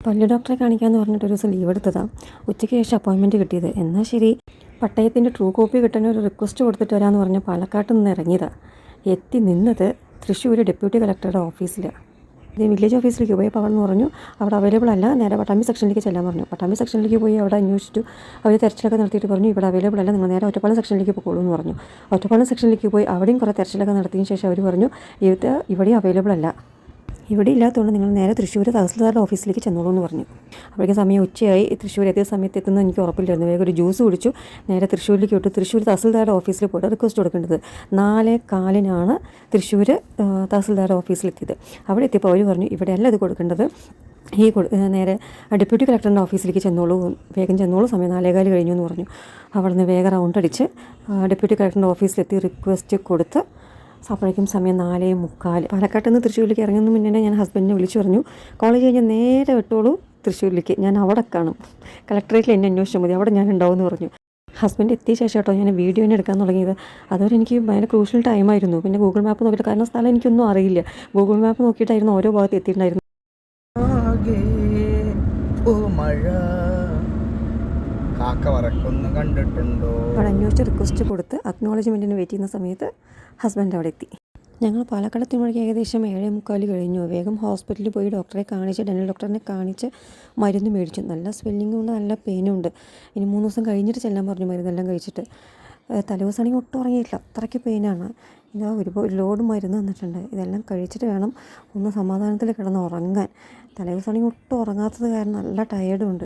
പല്ല് ഡോക്ടറെ കാണിക്കാമെന്ന് പറഞ്ഞിട്ട് ഒരു ദിവസം ലീവ് എടുത്തതാണ്. ഉച്ചയ്ക്ക് ശേഷം അപ്പോയിൻമെൻറ്റ് കിട്ടിയത്. എന്നാൽ ശരി, പട്ടയത്തിൻ്റെ ട്രൂ കോപ്പി കിട്ടാൻ ഒരു റിക്വസ്റ്റ് കൊടുത്തിട്ട് വരാമെന്ന് പറഞ്ഞ് പാലക്കാട്ട് നിന്ന് ഇറങ്ങിയതാണ്. എത്തി നിന്നത് തൃശ്ശൂർ ഡെപ്യൂട്ടി കളക്ടറുടെ ഓഫീസിലാണ്. ഇത് വില്ലേജ് ഓഫീസിലേക്ക് പോയി. അപ്പോൾ അവിടെ നിന്ന് പറഞ്ഞു അവിടെ അവൈലബിൾ അല്ല, നേരെ പട്ടാമ്പി സെക്ഷനിലേക്ക് ചെല്ലാൻ പറഞ്ഞു. പട്ടാമ്പി സെക്ഷനിലേക്ക് പോയി അവിടെ അന്വേഷിച്ചു. അവർ തെരച്ചിലൊക്കെ നടത്തിയിട്ട് പറഞ്ഞു ഇവിടെ അവൈലബിൾ അല്ല, നിങ്ങൾ നേരെ ഒറ്റപ്പാലം സെക്ഷനിലേക്ക് പോകുള്ളൂ എന്ന് പറഞ്ഞു. ഒറ്റപ്പാലം സെക്ഷനിലേക്ക് പോയി അവിടെയും കുറേ തെരച്ചിലൊക്കെ നടത്തിയതിന് ശേഷം അവർ പറഞ്ഞു ഇത് ഇവിടെയും അവൈലബിൾ അല്ല, ഇവിടെ ഇല്ലാത്തതുകൊണ്ട് നിങ്ങൾ നേരെ തൃശ്ശൂർ തഹസിൽദാരുടെ ഓഫീസിലേക്ക് ചെന്നോളൂ എന്ന് പറഞ്ഞു. അപ്പോഴേക്കും സമയം ഉച്ചയായി. തൃശ്ശൂർ എത്തിയ സമയത്ത് എത്തുന്നത് എനിക്ക് ഉറപ്പില്ലായിരുന്നു. വേഗം ഒരു ജ്യൂസ് കുടിച്ചു. നേരെ തൃശ്ശൂരിലേക്ക് വിട്ടു. തൃശ്ശൂർ തഹസിൽദാരുടെ ഓഫീസിൽ പോയിട്ട് റിക്വസ്റ്റ് കൊടുക്കേണ്ടത് 4:15 തൃശ്ശൂർ തഹസിൽദാരുടെ ഓഫീസിലെത്തിയത്. അവിടെ എത്തിയപ്പോൾ അവർ പറഞ്ഞു ഇവിടെയല്ല ഇത് കൊടുക്കേണ്ടത്, നേരെ ഡെപ്യൂട്ടി കളക്ടറിൻ്റെ ഓഫീസിലേക്ക് ചെന്നോളൂ, വേഗം ചെന്നോളൂ, സമയം 4:15 കഴിഞ്ഞു എന്ന് പറഞ്ഞു. അവിടെ നിന്ന് വേഗം റൗണ്ട് അടിച്ച് ഡെപ്യൂട്ടി കളക്ടറിൻ്റെ ഓഫീസിലെത്തി റിക്വസ്റ്റ് കൊടുത്ത് അപ്പോഴേക്കും സമയം 4:45. പാലക്കാട്ട് നിന്ന് തൃശ്ശൂരിലേക്ക് ഇറങ്ങുന്ന മുന്നേ ഞാൻ ഹസ്ബൻഡിനെ വിളിച്ചു പറഞ്ഞു കോളേജ് കഴിഞ്ഞ് നേരെ വിട്ടോളൂ തൃശ്ശൂരിലേക്ക്, ഞാൻ അവിടെ കാണും, കളക്ടറേറ്റിൽ എന്നെ അന്വേഷിച്ചാൽ മതി, അവിടെ ഞാൻ ഉണ്ടാവും എന്ന് പറഞ്ഞു. ഹസ്ബൻഡ് എത്തിയ ശേഷം കേട്ടോ ഞാൻ വീഡിയോനെ എടുക്കാൻ തുടങ്ങിയത്. അതുവരെ എനിക്ക് ഭയങ്കര ക്രൂഷ്യൽ ടൈമായിരുന്നു. പിന്നെ ഗൂഗിൾ മാപ്പ് നോക്കിയിട്ട്, കാരണം സ്ഥലം എനിക്കൊന്നും അറിയില്ല, ഗൂഗിൾ മാപ്പ് നോക്കിയിട്ടായിരുന്നു ഓരോ ഭാഗത്ത് എത്തിയിട്ടുണ്ടായിരുന്നു. അവിടെ അന്വേഷിച്ച് റിക്വസ്റ്റ് കൊടുത്ത് അക്നോളജ്മെൻറ്റിന് വെയിറ്റ് ചെയ്യുന്ന സമയത്ത് ഹസ്ബൻഡ് അവിടെ എത്തി. ഞങ്ങൾ പാലക്കാട് എത്തുമ്പോഴേക്കും ഏകദേശം 7:45 കഴിഞ്ഞു. വേഗം ഹോസ്പിറ്റലിൽ പോയി ഡോക്ടറെ കാണിച്ച്, ഡെൻ്റൽ ഡോക്ടറിനെ കാണിച്ച് മരുന്ന് മേടിച്ചു. നല്ല സ്വെല്ലിങ്ങും ഉണ്ട്, നല്ല പെയിനും ഉണ്ട്. ഇനി 3 ദിവസം കഴിഞ്ഞിട്ട് ചെല്ലാൻ പറഞ്ഞു മരുന്നെല്ലാം കഴിച്ചിട്ട്. തലേദിവസമാണെങ്കിൽ ഒട്ടും ഉറങ്ങിയിട്ടില്ല, അത്രയ്ക്ക് പെയിനാണ്. ഇതാ ഒരു ലോഡ് മരുന്ന് തന്നിട്ടുണ്ട്. ഇതെല്ലാം കഴിച്ചിട്ട് വേണം ഒന്ന് സമാധാനത്തിൽ കിടന്ന് ഉറങ്ങാൻ. തലേദിവസമാണെങ്കിൽ ഒട്ടും ഉറങ്ങാത്തത് കാരണം നല്ല ടയേർഡും ഉണ്ട്.